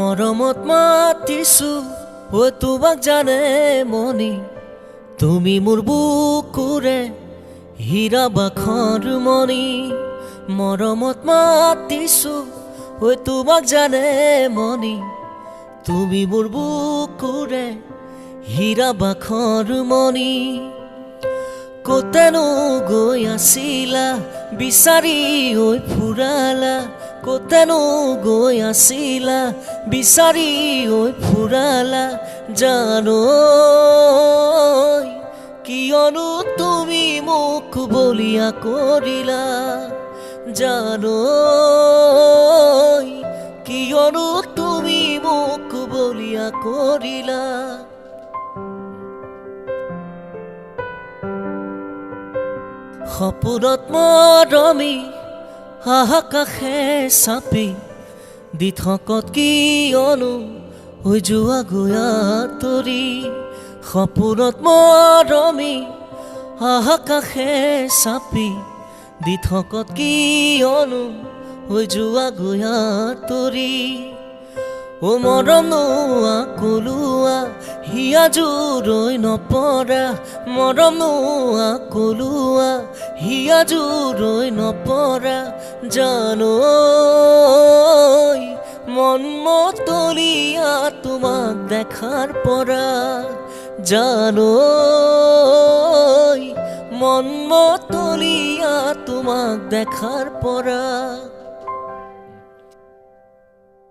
মৰমত মাতিছো ঐ তোমাক জানে মনি তুমি মোৰ বুকুৰে হীৰা বাখৰ মনি মৰমত মাতিছো ঐ তোমাক জানে মনি তুমি মোৰ বুকুৰে হীৰা বাখৰ মনি কতেনো গৈ আছিলা বিচাৰি ঐ ফুৰালা কতেনো গৈ আছিলা বিচাৰি ঐ ফুৰালা জানো কিয়নো তুমি মোক বলিয়া কৰিলা জানো কিয়নো তুমি মোক বলিয়া কৰিলা সপোনত মৰমি আকাশে চাপি দি থকত কিয়নো হৈ যোৱা গৈ আঁতৰি সপোনত মৰমি আকাশে চাপি দি থকত কিয়নো হৈ যোৱা গৈ আঁতৰি ও মৰম নোৱা কলোৱা হিয়া জোৰৈ নপৰা মৰম নোৱা কলোৱা হিয়া জোৰৈ নপৰা জানো মন মতলীয়া তোমাক দেখাৰ পৰা জানো মন মতলীয়া তোমাক দেখাৰ পৰা